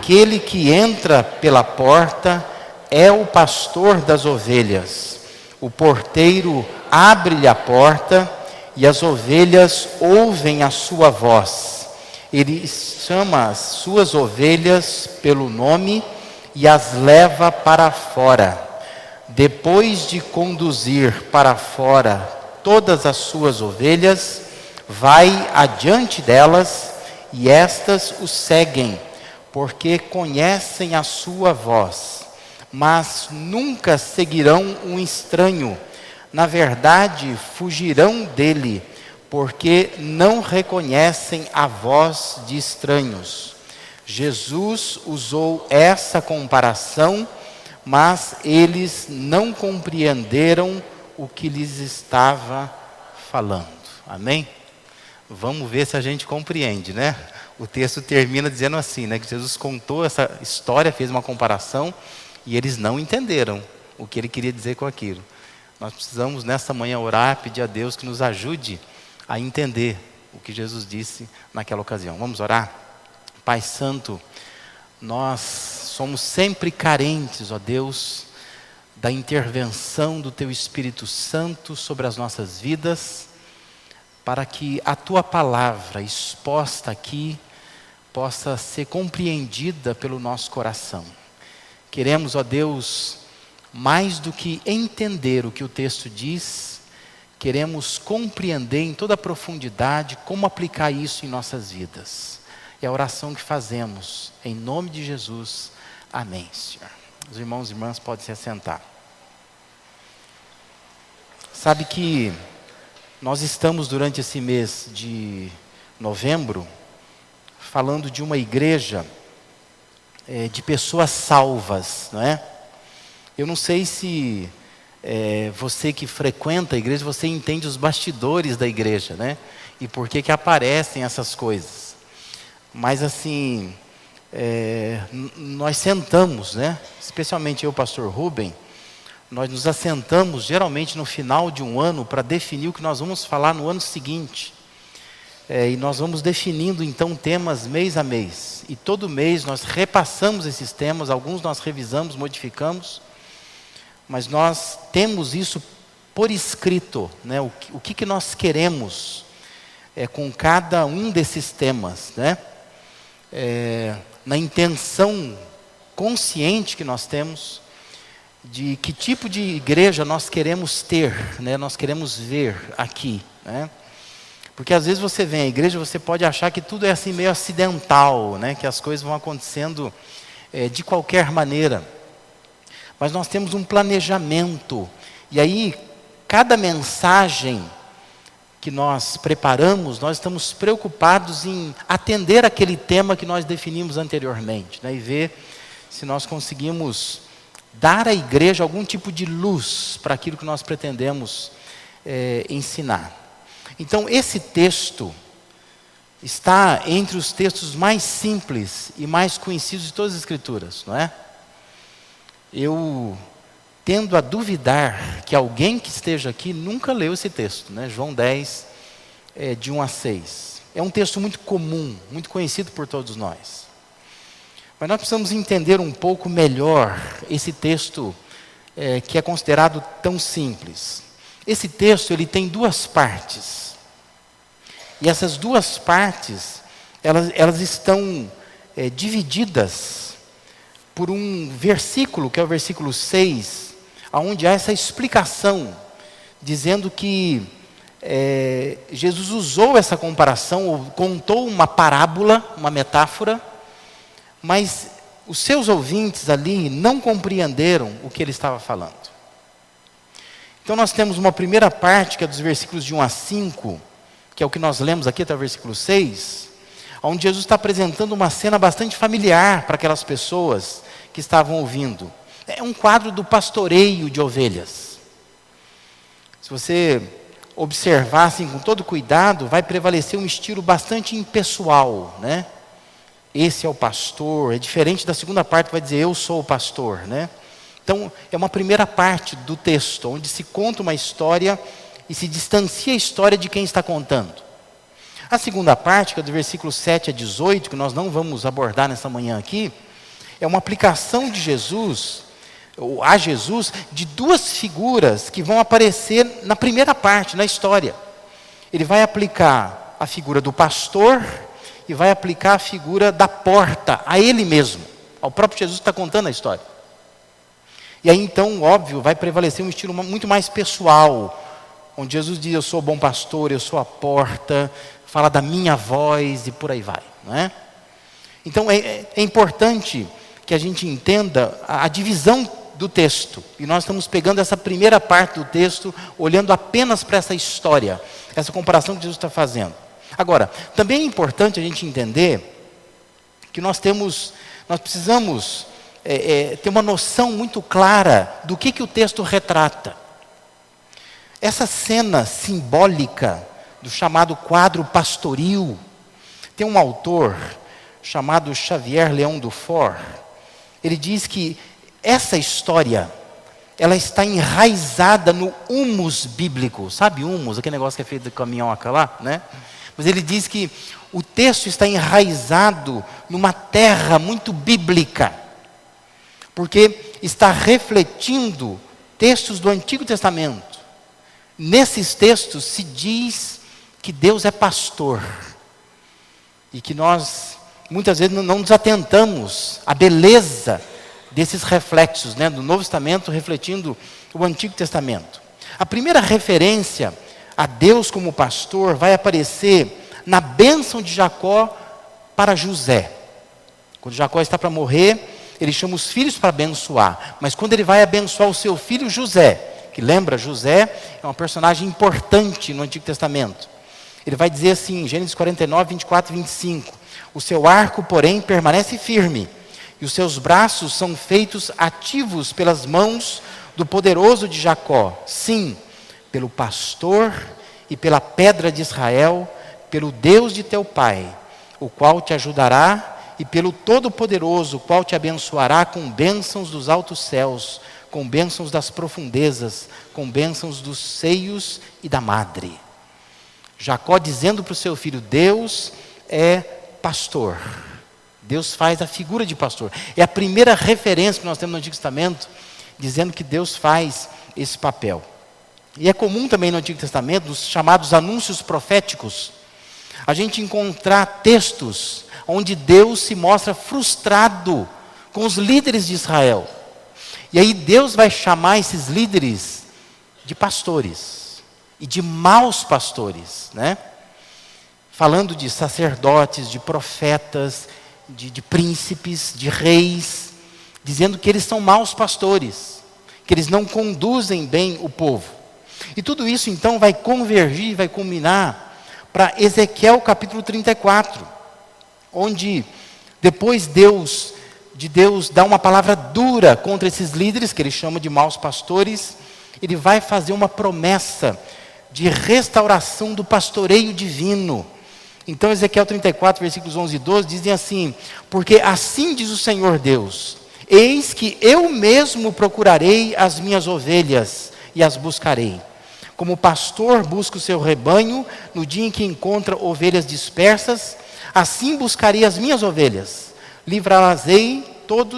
Aquele que entra pela porta é o pastor das ovelhas. O porteiro abre-lhe a porta e as ovelhas ouvem a sua voz. Ele chama as suas ovelhas pelo nome e as leva para fora. Depois de conduzir para fora todas as suas ovelhas, vai adiante delas e estas o seguem, porque conhecem a sua voz. Mas nunca seguirão um estranho. Na verdade, fugirão dele, porque não reconhecem a voz de estranhos. Jesus usou essa comparação, mas eles não compreenderam o que lhes estava falando. Amém? Vamos ver se a gente compreende, né? O texto termina dizendo assim, né? Que Jesus contou essa história, fez uma comparação, e eles não entenderam o que ele queria dizer com aquilo. Nós precisamos nessa manhã orar, pedir a Deus que nos ajude a entender o que Jesus disse naquela ocasião. Vamos orar? Pai Santo, nós somos sempre carentes, ó Deus, da intervenção do Teu Espírito Santo sobre as nossas vidas, para que a Tua palavra exposta aqui possa ser compreendida pelo nosso coração. Queremos, ó Deus, mais do que entender o que o texto diz, queremos compreender em toda a profundidade como aplicar isso em nossas vidas. É a oração que fazemos, em nome de Jesus. Amém, Senhor. Os irmãos e irmãs podem se assentar. Sabe que nós estamos durante esse mês de novembro falando de uma igreja de pessoas salvas, não é? Eu não sei se você que frequenta a igreja, você entende os bastidores da igreja, né? E por que aparecem essas coisas. Mas assim, nós sentamos, né? Especialmente eu, pastor Rubem, nós nos assentamos geralmente no final de um ano para definir o que nós vamos falar no ano seguinte. E nós vamos definindo então temas mês a mês. E todo mês nós repassamos esses temas, alguns nós revisamos, modificamos. Mas nós temos isso por escrito, né? O que nós queremos com cada um desses temas, né? Na intenção consciente que nós temos de que tipo de igreja nós queremos ter, né? Nós queremos ver aqui, né? Porque às vezes você vem à igreja, você pode achar que tudo é assim meio acidental, né? Que as coisas vão acontecendo de qualquer maneira. Mas nós temos um planejamento. E aí, cada mensagem que nós preparamos, nós estamos preocupados em atender aquele tema que nós definimos anteriormente, né? E ver se nós conseguimos dar à igreja algum tipo de luz para aquilo que nós pretendemos ensinar. Então, esse texto está entre os textos mais simples e mais conhecidos de todas as Escrituras, não é? Eu tendo a duvidar que alguém que esteja aqui nunca leu esse texto, né? João 10, de 1 a 6. É um texto muito comum, muito conhecido por todos nós. Mas nós precisamos entender um pouco melhor esse texto que é considerado tão simples. Esse texto ele tem duas partes. E essas duas partes, elas estão divididas por um versículo, que é o versículo 6, onde há essa explicação, dizendo que Jesus usou essa comparação, ou contou uma parábola, uma metáfora, mas os seus ouvintes ali não compreenderam o que ele estava falando. Então nós temos uma primeira parte, que é dos versículos de 1 a 5, que é o que nós lemos aqui até o versículo 6, onde Jesus está apresentando uma cena bastante familiar para aquelas pessoas que estavam ouvindo. É um quadro do pastoreio de ovelhas. Se você observar assim, com todo cuidado, vai prevalecer um estilo bastante impessoal, né? Esse é o pastor, é diferente da segunda parte que vai dizer eu sou o pastor, né? Então, é uma primeira parte do texto, onde se conta uma história e se distancia a história de quem está contando. A segunda parte, que é do versículo 7 a 18, que nós não vamos abordar nessa manhã aqui, é uma aplicação de Jesus, ou a Jesus, de duas figuras que vão aparecer na primeira parte, na história. Ele vai aplicar a figura do pastor e vai aplicar a figura da porta, a ele mesmo. O próprio Jesus está contando a história. E aí então, óbvio, vai prevalecer um estilo muito mais pessoal, onde Jesus diz: eu sou o bom pastor, eu sou a porta, fala da minha voz e por aí vai, não é? Então é importante que a gente entenda a divisão do texto. E nós estamos pegando essa primeira parte do texto, olhando apenas para essa história, essa comparação que Jesus está fazendo. Agora, também é importante a gente entender que nós precisamos ter uma noção muito clara do que o texto retrata. Essa cena simbólica do chamado quadro pastoril, tem um autor chamado Xavier Leão Dufour. Ele diz que essa história, ela está enraizada no humus bíblico. Sabe humus, aquele negócio que é feito de caminhoca lá, né? Mas ele diz que o texto está enraizado numa terra muito bíblica, porque está refletindo textos do Antigo Testamento. Nesses textos se diz que Deus é pastor, e que nós muitas vezes não nos atentamos à beleza desses reflexos, né, do Novo Testamento refletindo o Antigo Testamento. A primeira referência a Deus como pastor vai aparecer na bênção de Jacó para José. Quando Jacó está para morrer, ele chama os filhos para abençoar, mas quando ele vai abençoar o seu filho José, que lembra, José é um personagem importante no Antigo Testamento. Ele vai dizer assim, Gênesis 49, 24 e 25: o seu arco, porém, permanece firme, e os seus braços são feitos ativos pelas mãos do poderoso de Jacó. Sim, pelo pastor e pela pedra de Israel, pelo Deus de teu pai, o qual te ajudará, e pelo Todo-Poderoso, o qual te abençoará com bênçãos dos altos céus, com bênçãos das profundezas, com bênçãos dos seios e da madre. Jacó dizendo para o seu filho: Deus é pastor. Deus faz a figura de pastor. É a primeira referência que nós temos no Antigo Testamento, dizendo que Deus faz esse papel. E é comum também no Antigo Testamento, nos chamados anúncios proféticos, a gente encontrar textos onde Deus se mostra frustrado com os líderes de Israel. E aí Deus vai chamar esses líderes de pastores, e de maus pastores, né? Falando de sacerdotes, de profetas, de príncipes, de reis, dizendo que eles são maus pastores, que eles não conduzem bem o povo. E tudo isso então vai convergir, vai culminar para Ezequiel capítulo 34, onde depois de Deus dar uma palavra dura contra esses líderes, que ele chama de maus pastores, ele vai fazer uma promessa de restauração do pastoreio divino. Então Ezequiel 34, versículos 11 e 12, dizem assim: porque assim diz o Senhor Deus, eis que eu mesmo procurarei as minhas ovelhas e as buscarei. Como o pastor busca o seu rebanho no dia em que encontra ovelhas dispersas, assim buscarei as minhas ovelhas, livrá-las-ei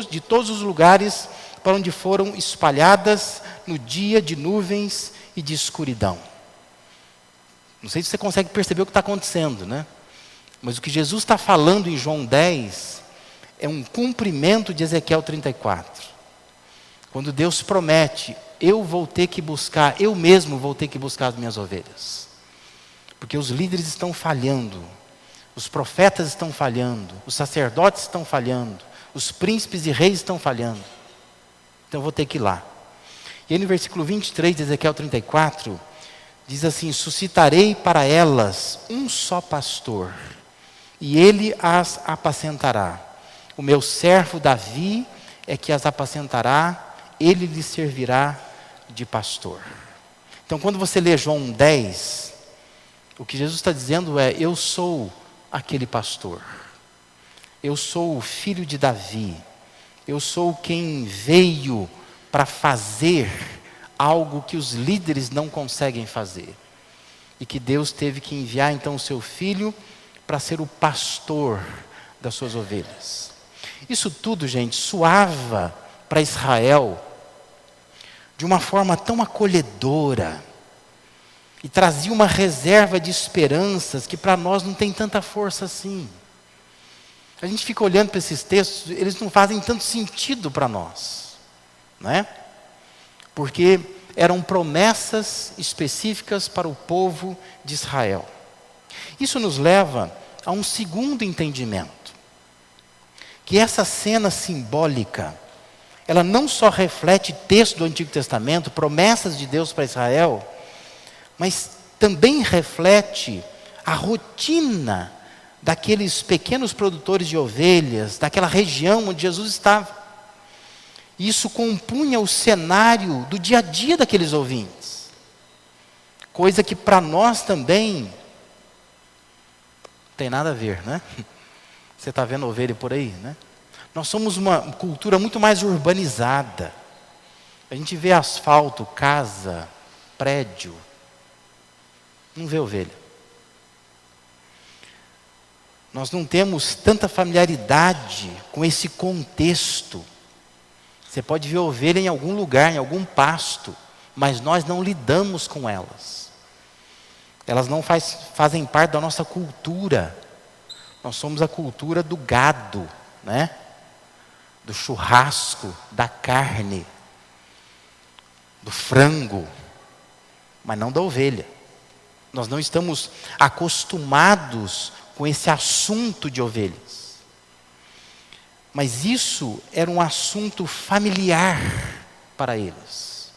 de todos os lugares para onde foram espalhadas no dia de nuvens e de escuridão. Não sei se você consegue perceber o que está acontecendo, né? Mas o que Jesus está falando em João 10 é um cumprimento de Ezequiel 34. Quando Deus promete: eu vou ter que buscar, eu mesmo vou ter que buscar as minhas ovelhas. Porque os líderes estão falhando, os profetas estão falhando, os sacerdotes estão falhando, os príncipes e reis estão falhando. Então eu vou ter que ir lá. E aí no versículo 23 de Ezequiel 34, diz assim: suscitarei para elas um só pastor, e ele as apacentará. O meu servo Davi é que as apacentará, ele lhes servirá de pastor. Então quando você lê João 10, o que Jesus está dizendo é: eu sou aquele pastor. Eu sou o filho de Davi. Eu sou quem veio para fazer algo que os líderes não conseguem fazer. E que Deus teve que enviar então o seu filho para ser o pastor das suas ovelhas. Isso tudo, gente, soava para Israel de uma forma tão acolhedora e trazia uma reserva de esperanças que para nós não tem tanta força assim. A gente fica olhando para esses textos, eles não fazem tanto sentido para nós, não é? Porque eram promessas específicas para o povo de Israel. Isso nos leva a um segundo entendimento, que essa cena simbólica, ela não só reflete texto do Antigo Testamento, promessas de Deus para Israel, mas também reflete a rotina daqueles pequenos produtores de ovelhas, daquela região onde Jesus estava. Isso compunha o cenário do dia a dia daqueles ouvintes. Coisa que para nós também não tem nada a ver, né? Você está vendo ovelha por aí, né? Nós somos uma cultura muito mais urbanizada. A gente vê asfalto, casa, prédio. Não vê ovelha. Nós não temos tanta familiaridade com esse contexto. Você pode ver ovelha em algum lugar, em algum pasto, mas nós não lidamos com elas. Elas não fazem parte da nossa cultura. Nós somos a cultura do gado, né? Do churrasco, da carne, do frango, mas não da ovelha. Nós não estamos acostumados com esse assunto de ovelhas. Mas isso era um assunto familiar para eles.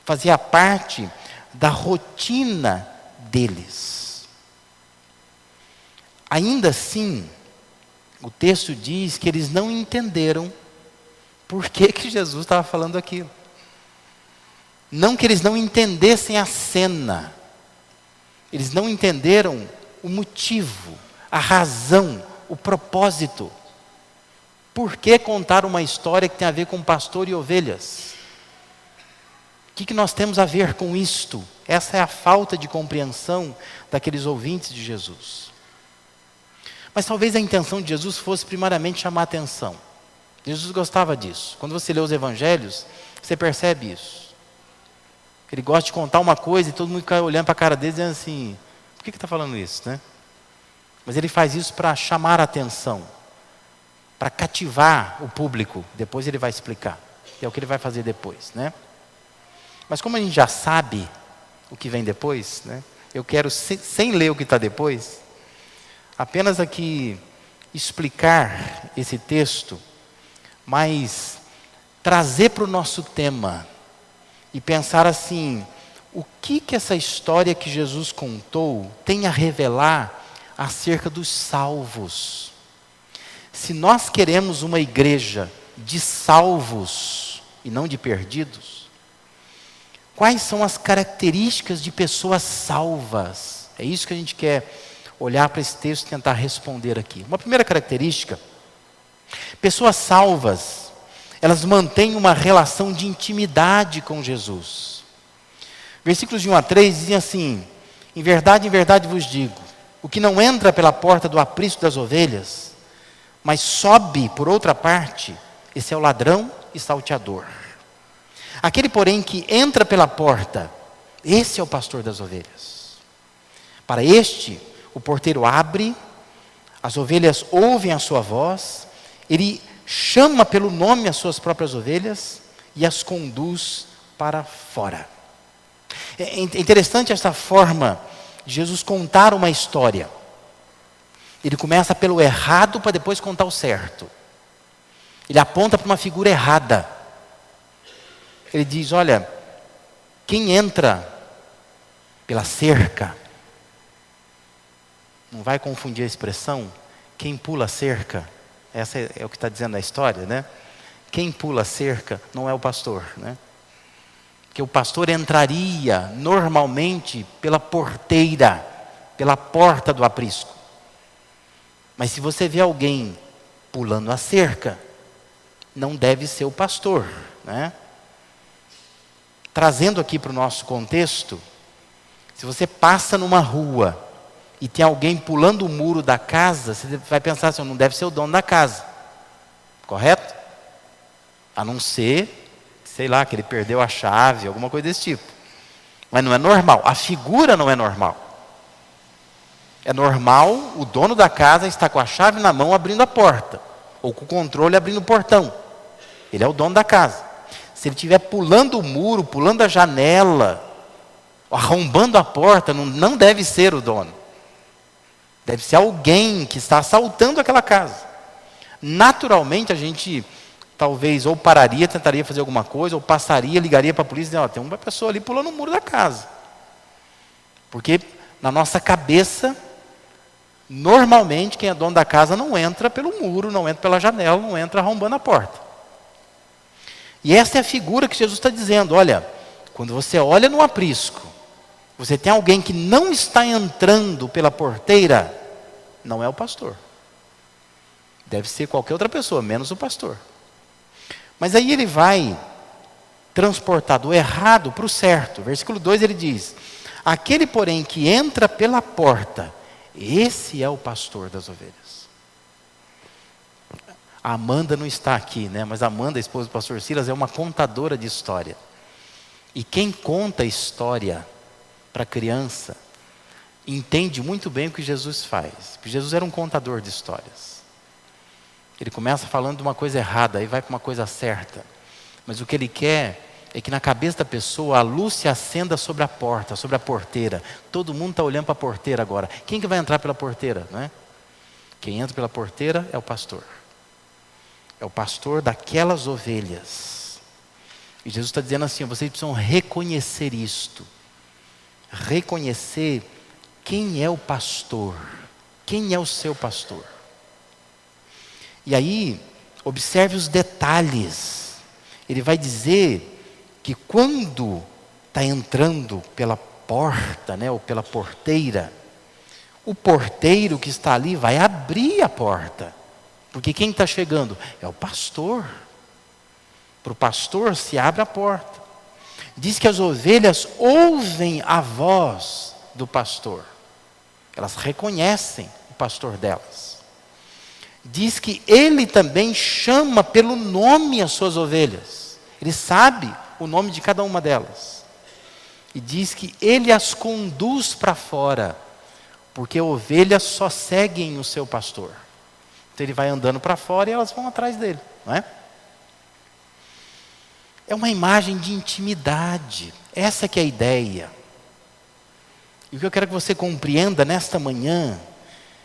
Fazia parte da rotina deles. Ainda assim, o texto diz que eles não entenderam por que Jesus estava falando aquilo. Não que eles não entendessem a cena. Eles não entenderam o motivo, a razão, o propósito. Por que contar uma história que tem a ver com pastor e ovelhas? O que nós temos a ver com isto? Essa é a falta de compreensão daqueles ouvintes de Jesus. Mas talvez a intenção de Jesus fosse primariamente chamar a atenção. Jesus gostava disso. Quando você lê os evangelhos, você percebe isso. Ele gosta de contar uma coisa e todo mundo fica olhando para a cara dele dizendo assim, por que está falando isso, né? Mas ele faz isso para chamar a atenção, para cativar o público. Depois ele vai explicar. É o que ele vai fazer depois, né? Mas como a gente já sabe o que vem depois, né? Eu quero, sem ler o que está depois, apenas aqui explicar esse texto, mas trazer para o nosso tema e pensar assim, o que essa história que Jesus contou tem a revelar acerca dos salvos? Se nós queremos uma igreja de salvos e não de perdidos, quais são as características de pessoas salvas? É isso que a gente quer olhar para esse texto e tentar responder aqui. Uma primeira característica: pessoas salvas, elas mantêm uma relação de intimidade com Jesus. Versículos de 1 a 3 dizem assim: em verdade vos digo, o que não entra pela porta do aprisco das ovelhas, mas sobe por outra parte, esse é o ladrão e salteador. Aquele, porém, que entra pela porta, esse é o pastor das ovelhas. Para este, o porteiro abre, as ovelhas ouvem a sua voz, ele chama pelo nome as suas próprias ovelhas e as conduz para fora. É interessante essa forma de Jesus contar uma história. Ele começa pelo errado para depois contar o certo. Ele aponta para uma figura errada. Ele diz, olha, quem entra pela cerca, não vai confundir a expressão, quem pula a cerca, essa é o que está dizendo a história, né? Quem pula a cerca não é o pastor, né? Porque o pastor entraria normalmente pela porteira, pela porta do aprisco. Mas se você vê alguém pulando a cerca, não deve ser o pastor, né? Trazendo aqui para o nosso contexto, se você passa numa rua e tem alguém pulando o muro da casa, você vai pensar assim, não deve ser o dono da casa. Correto? A não ser, sei lá, que ele perdeu a chave, alguma coisa desse tipo. Mas não é normal. A figura não é normal. É normal o dono da casa estar com a chave na mão abrindo a porta. Ou com o controle abrindo o portão. Ele é o dono da casa. Se ele estiver pulando o muro, pulando a janela, arrombando a porta, não deve ser o dono. Deve ser alguém que está assaltando aquela casa. Naturalmente a gente talvez ou pararia, tentaria fazer alguma coisa, ou passaria, ligaria para a polícia e dizer, tem uma pessoa ali pulando o muro da casa. Porque na nossa cabeça, normalmente quem é dono da casa não entra pelo muro, não entra pela janela, não entra arrombando a porta. E essa é a figura que Jesus está dizendo, olha, quando você olha no aprisco, você tem alguém que não está entrando pela porteira, não é o pastor. Deve ser qualquer outra pessoa, menos o pastor. Mas aí ele vai transportar do errado para o certo. Versículo 2 ele diz, aquele porém que entra pela porta, esse é o pastor das ovelhas. A Amanda não está aqui, né? Mas a Amanda, a esposa do pastor Silas, é uma contadora de história. E quem conta história para criança, entende muito bem o que Jesus faz. Porque Jesus era um contador de histórias. Ele começa falando de uma coisa errada, aí vai para uma coisa certa. Mas o que ele quer é que na cabeça da pessoa a luz se acenda sobre a porta, sobre a porteira. Todo mundo está olhando para a porteira agora. Quem que vai entrar pela porteira? Não é? Quem entra pela porteira é o pastor. É o pastor daquelas ovelhas. E Jesus está dizendo assim, vocês precisam reconhecer isto. Reconhecer quem é o pastor. Quem é o seu pastor. E aí, observe os detalhes. Ele vai dizer que quando está entrando pela porta, né, ou pela porteira, o porteiro que está ali vai abrir a porta. Porque quem está chegando é o pastor. Para o pastor se abre a porta. Diz que as ovelhas ouvem a voz do pastor. Elas reconhecem o pastor delas. Diz que ele também chama pelo nome as suas ovelhas. Ele sabe o nome de cada uma delas. E diz que ele as conduz para fora, porque ovelhas só seguem o seu pastor. Então ele vai andando para fora e elas vão atrás dele, não é? É uma imagem de intimidade. Essa que é a ideia. E o que eu quero que você compreenda nesta manhã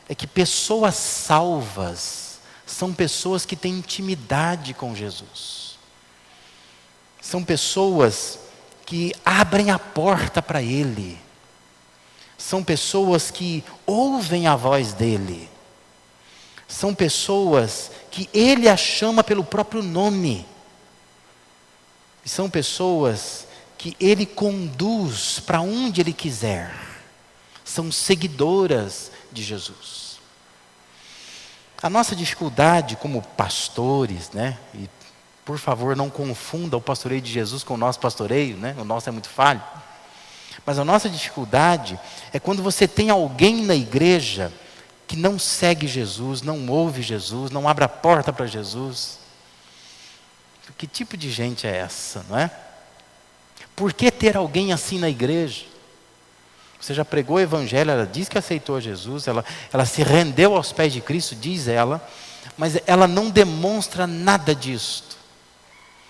é que pessoas salvas são pessoas que têm intimidade com Jesus. São pessoas que abrem a porta para Ele. São pessoas que ouvem a voz dEle. São pessoas que Ele as chama pelo próprio nome. São pessoas que Ele conduz para onde Ele quiser. São seguidoras de Jesus. A nossa dificuldade como pastores, né? E por favor não confunda o pastoreio de Jesus com o nosso pastoreio, né? O nosso é muito falho. Mas a nossa dificuldade é quando você tem alguém na igreja que não segue Jesus, não ouve Jesus, não abre a porta para Jesus. Que tipo de gente é essa, não é? Por que ter alguém assim na igreja? Você já pregou o evangelho, ela diz que aceitou Jesus, ela se rendeu aos pés de Cristo, diz ela, mas ela não demonstra nada disto.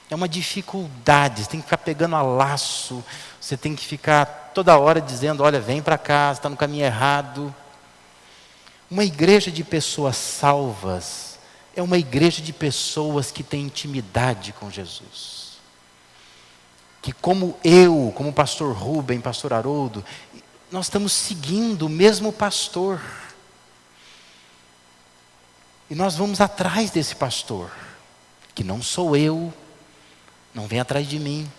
É uma dificuldade, você tem que ficar pegando a laço, você tem que ficar toda hora dizendo, olha, vem para cá, você está no caminho errado. Uma igreja de pessoas salvas é uma igreja de pessoas que têm intimidade com Jesus. Que como eu, como pastor Rubem, pastor Haroldo, nós estamos seguindo o mesmo pastor. E nós vamos atrás desse pastor, que não sou eu, não vem atrás de mim,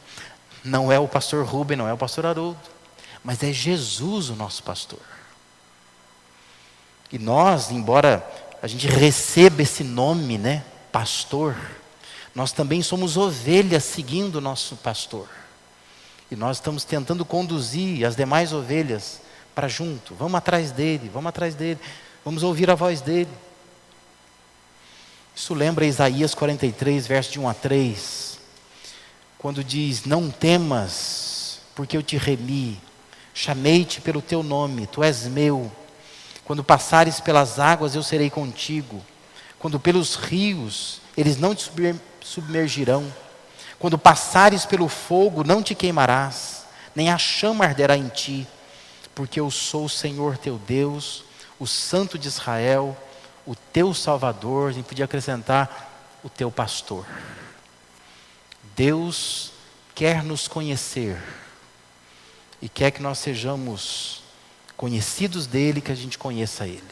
não é o pastor Rubem, não é o pastor Haroldo, mas é Jesus o nosso pastor. E nós, embora a gente receba esse nome, né, pastor, nós também somos ovelhas seguindo o nosso pastor. E nós estamos tentando conduzir as demais ovelhas para junto. Vamos atrás dele, vamos ouvir a voz dele. Isso lembra Isaías 43, verso de 1 a 3, quando diz: não temas, porque eu te remi, chamei-te pelo teu nome, tu és meu. Quando passares pelas águas, eu serei contigo. Quando pelos rios, eles não te submergirão. Quando passares pelo fogo, não te queimarás, nem a chama arderá em ti, porque eu sou o Senhor teu Deus, o Santo de Israel, o teu Salvador. A gente podia acrescentar: o teu pastor. Deus quer nos conhecer e quer que nós sejamos conhecidos dele, que a gente conheça ele.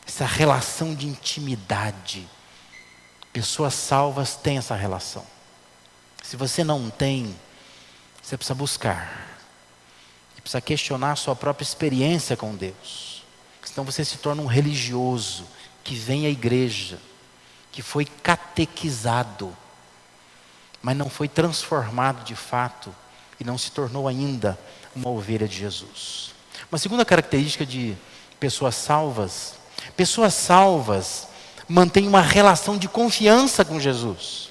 Essa relação de intimidade. Pessoas salvas têm essa relação. Se você não tem, você precisa buscar. E precisa questionar a sua própria experiência com Deus. Senão você se torna um religioso que vem à igreja, que foi catequizado, mas não foi transformado de fato e não se tornou ainda uma ovelha de Jesus. Uma segunda característica de pessoas salvas mantêm uma relação de confiança com Jesus.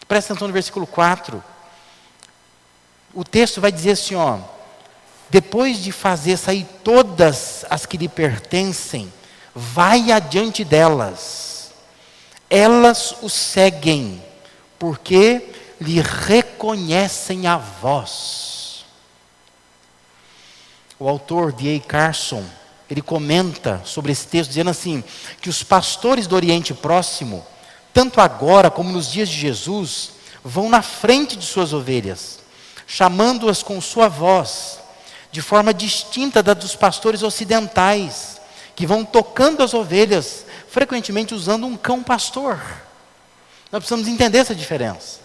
Presta atenção no versículo 4. O texto vai dizer assim, depois de fazer sair todas as que lhe pertencem, vai adiante delas. Elas o seguem, porque lhe reconhecem a voz. O autor D.A. Carson, ele comenta sobre esse texto, dizendo assim, que os pastores do Oriente Próximo, tanto agora como nos dias de Jesus, vão na frente de suas ovelhas, chamando-as com sua voz, de forma distinta da dos pastores ocidentais, que vão tocando as ovelhas, frequentemente usando um cão pastor. Nós precisamos entender essa diferença.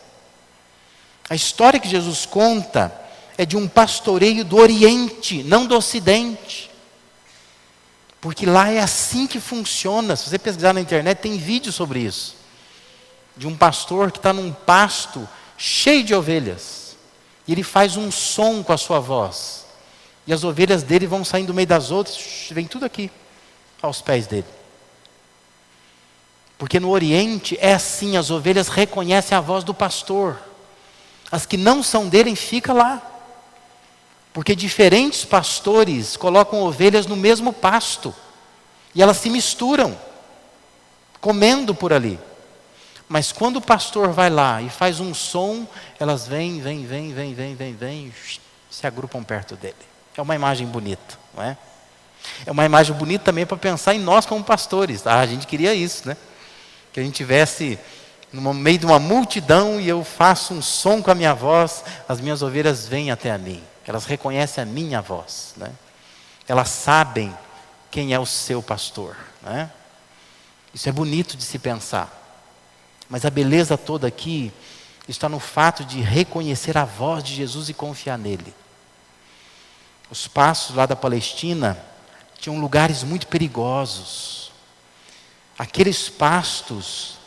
A história que Jesus conta é de um pastoreio do Oriente, não do Ocidente. Porque lá é assim que funciona. Se você pesquisar na internet, tem vídeo sobre isso. De um pastor que está num pasto cheio de ovelhas. E ele faz um som com a sua voz. E as ovelhas dele vão saindo do meio das outras, vem tudo aqui, aos pés dele. Porque no Oriente é assim, as ovelhas reconhecem a voz do pastor. As que não são dele, ficam lá. Porque diferentes pastores colocam ovelhas no mesmo pasto. E elas se misturam, comendo por ali. Mas quando o pastor vai lá e faz um som, elas vêm, se agrupam perto dele. É uma imagem bonita, não é? É uma imagem bonita também para pensar em nós como pastores. A gente queria isso, né? Que a gente tivesse no meio de uma multidão e eu faço um som com a minha voz, as minhas ovelhas vêm até a mim. Elas reconhecem a minha voz, né? Elas sabem quem é o seu pastor, né? Isso é bonito de se pensar. Mas a beleza toda aqui está no fato de reconhecer a voz de Jesus e confiar nele. Os pastos lá da Palestina tinham lugares muito perigosos. Aqueles pastos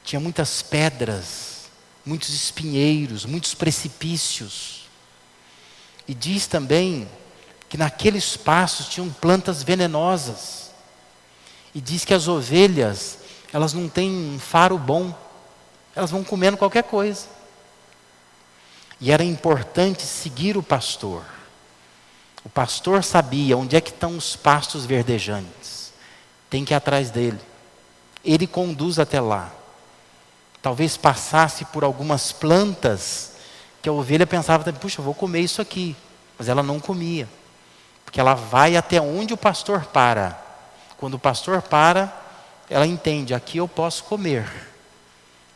tinham muitas pedras, muitos espinheiros, muitos precipícios. E diz também que naqueles pastos tinham plantas venenosas. E diz que as ovelhas, elas não têm um faro bom. Elas vão comendo qualquer coisa. E era importante seguir o pastor. O pastor sabia onde é que estão os pastos verdejantes. Tem que ir atrás dele. Ele conduz até lá. Talvez passasse por algumas plantas que a ovelha pensava, puxa, eu vou comer isso aqui. Mas ela não comia. Porque ela vai até onde o pastor para. Quando o pastor para, ela entende, aqui eu posso comer.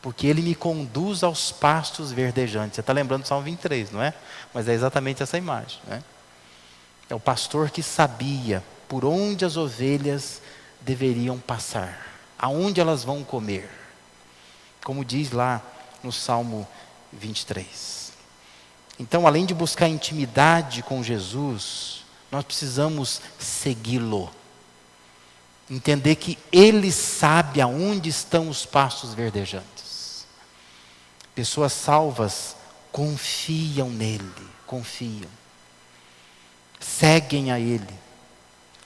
Porque ele me conduz aos pastos verdejantes. Você está lembrando do Salmo 23, não é? Mas é exatamente essa imagem, né? É o pastor que sabia por onde as ovelhas deveriam passar. Aonde elas vão comer. Como diz lá no Salmo 23. Então, além de buscar intimidade com Jesus, nós precisamos segui-lo. Entender que Ele sabe aonde estão os pastos verdejantes. Pessoas salvas confiam nele, confiam. Seguem a Ele.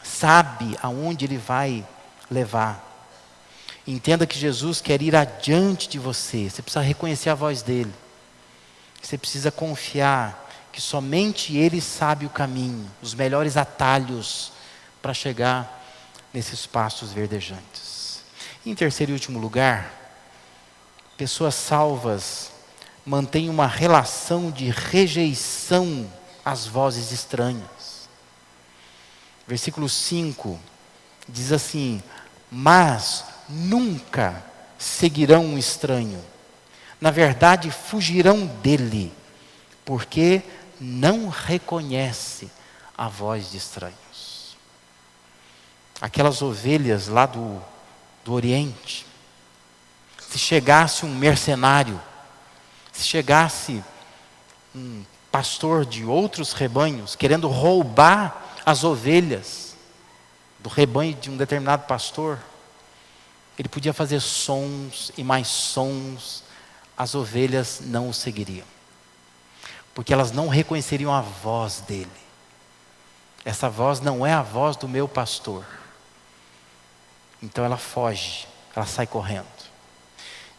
Sabe aonde Ele vai levar. Entenda que Jesus quer ir adiante de você. Você precisa reconhecer a voz dele. Você precisa confiar que somente ele sabe o caminho, os melhores atalhos para chegar nesses pastos verdejantes. Em terceiro e último lugar, pessoas salvas mantêm uma relação de rejeição às vozes estranhas. Versículo 5 diz assim: mas nunca seguirão um estranho. Na verdade, fugirão dele, porque não reconhece a voz de estranhos. Aquelas ovelhas lá do Oriente, se chegasse um mercenário, se chegasse um pastor de outros rebanhos, querendo roubar as ovelhas do rebanho de um determinado pastor, ele podia fazer sons e mais sons, as ovelhas não o seguiriam, porque elas não reconheceriam a voz dele. Essa voz não é a voz do meu pastor. Então ela foge, ela sai correndo.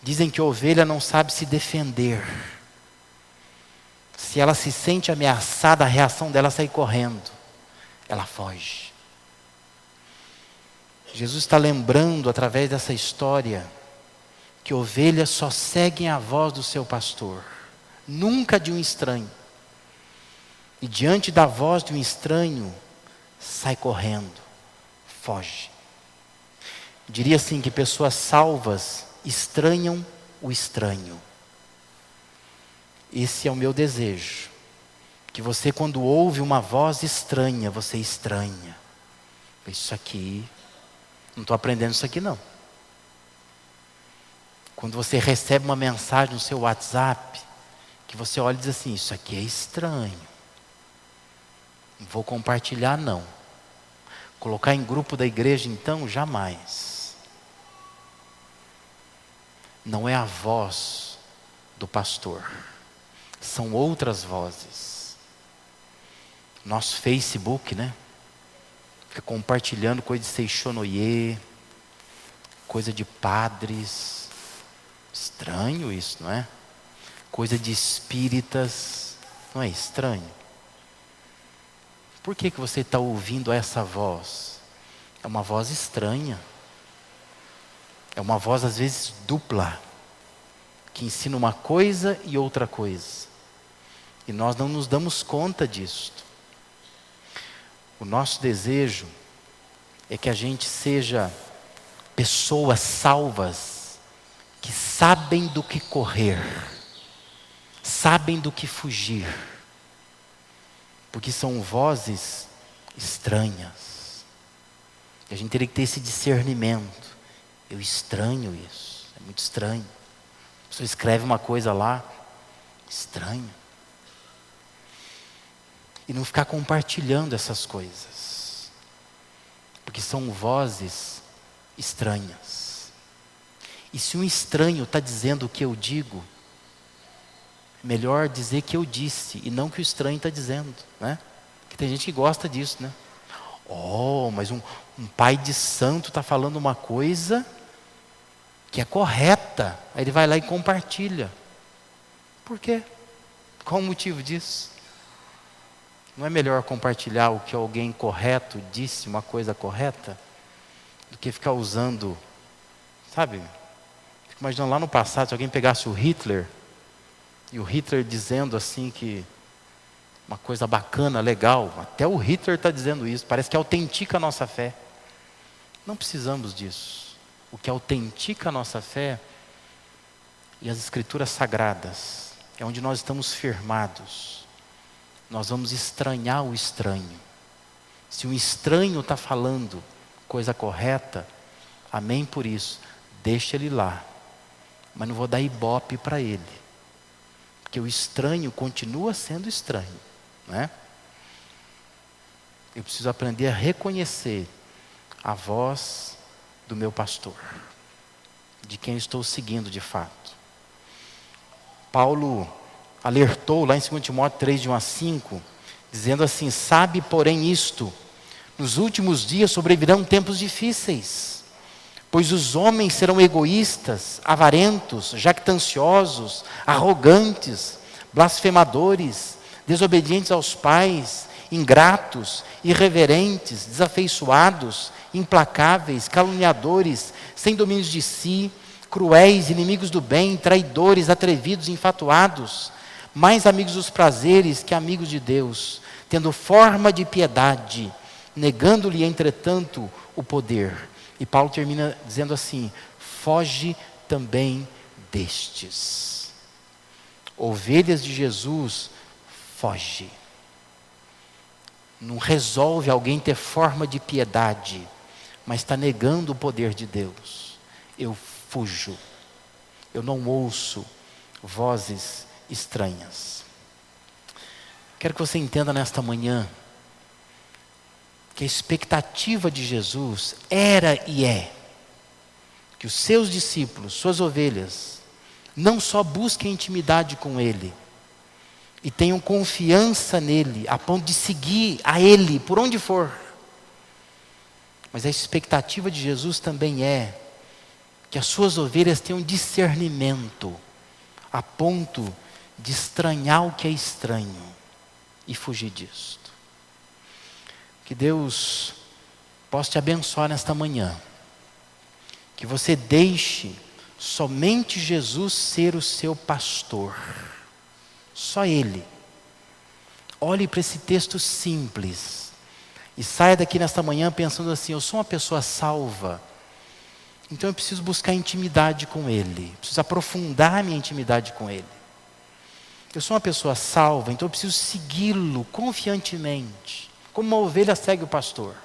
Dizem que a ovelha não sabe se defender. Se ela se sente ameaçada, a reação dela é sair correndo. Ela foge. Jesus está lembrando, através dessa história, que ovelhas só seguem a voz do seu pastor, nunca de um estranho. E diante da voz de um estranho, sai correndo, foge. Diria assim que pessoas salvas estranham o estranho. Esse é o meu desejo. Que você, quando ouve uma voz estranha, você estranha. Isso aqui, não estou aprendendo isso aqui não. Quando você recebe uma mensagem no seu WhatsApp, que você olha e diz assim: isso aqui é estranho. Não vou compartilhar não. Colocar em grupo da igreja então, jamais. Não é a voz do pastor. São outras vozes. Nosso Facebook, né? Fica compartilhando coisa de Seixonoye, coisa de padres. Estranho isso, não é? Coisa de espíritas. Não é estranho? Por que você está ouvindo essa voz? É uma voz estranha. É uma voz às vezes dupla, que ensina uma coisa e outra coisa. E nós não nos damos conta disso. O nosso desejo é que a gente seja pessoas salvas, que sabem do que correr, sabem do que fugir, porque são vozes estranhas. E a gente teria que ter esse discernimento. Eu estranho isso, é muito estranho. A pessoa escreve uma coisa lá, estranho. E não ficar compartilhando essas coisas, porque são vozes estranhas. E se um estranho está dizendo o que eu digo, é melhor dizer que eu disse, e não que o estranho está dizendo, né? Porque tem gente que gosta disso, né? Oh, mas um pai de santo está falando uma coisa que é correta. Aí ele vai lá e compartilha. Por quê? Qual o motivo disso? Não é melhor compartilhar o que alguém correto disse, uma coisa correta, do que ficar usando, sabe? Fico imaginando lá no passado, se alguém pegasse o Hitler, e o Hitler dizendo assim que uma coisa bacana, legal, até o Hitler está dizendo isso, parece que autentica a nossa fé. Não precisamos disso. O que autentica a nossa fé e as escrituras sagradas, é onde nós estamos firmados. Nós vamos estranhar o estranho. Se um estranho está falando coisa correta, amém por isso, deixa ele lá. Mas não vou dar ibope para ele. Porque o estranho continua sendo estranho, né? Eu preciso aprender a reconhecer a voz do meu pastor, de quem estou seguindo de fato. Paulo alertou lá em 2 Timóteo 3, de 1 a 5, dizendo assim: sabe, porém, isto, nos últimos dias sobrevirão tempos difíceis, Pois os homens serão egoístas, avarentos, jactanciosos, arrogantes, blasfemadores, desobedientes aos pais, ingratos, irreverentes, desafeiçoados, implacáveis, caluniadores, sem domínios de si, cruéis, inimigos do bem, traidores, atrevidos, infatuados, mais amigos dos prazeres que amigos de Deus, tendo forma de piedade, negando-lhe, entretanto, o poder. E Paulo termina dizendo assim: foge também destes. Ovelhas de Jesus, foge. Não resolve alguém ter forma de piedade, mas está negando o poder de Deus. Eu fujo. Eu não ouço vozes estranhas. Quero que você entenda nesta manhã que a expectativa de Jesus era e é que os seus discípulos, suas ovelhas, não só busquem intimidade com Ele e tenham confiança nele, a ponto de seguir a Ele por onde for, mas a expectativa de Jesus também é que as suas ovelhas tenham discernimento, a ponto de estranhar o que é estranho e fugir disso. Que Deus possa te abençoar nesta manhã. Que você deixe somente Jesus ser o seu pastor. Só Ele. Olhe para esse texto simples. E saia daqui nesta manhã pensando assim: eu sou uma pessoa salva. Então eu preciso buscar intimidade com Ele. Preciso aprofundar a minha intimidade com Ele. Eu sou uma pessoa salva, então eu preciso segui-lo confiantemente. Como uma ovelha segue o pastor.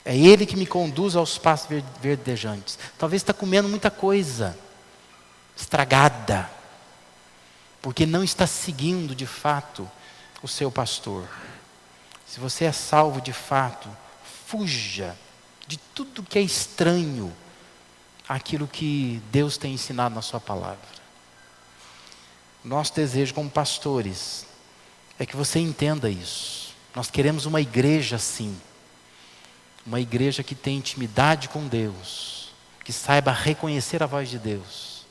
É Ele que me conduz aos pastos verdejantes. Talvez está comendo muita coisa estragada, porque não está seguindo de fato o seu pastor. Se você é salvo de fato, fuja de tudo que é estranho àquilo que Deus tem ensinado na sua palavra. Nosso desejo como pastores é que você entenda isso. Nós queremos uma igreja assim, uma igreja que tenha intimidade com Deus, que saiba reconhecer a voz de Deus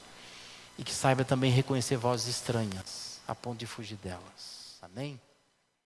e que saiba também reconhecer vozes estranhas, a ponto de fugir delas. Amém?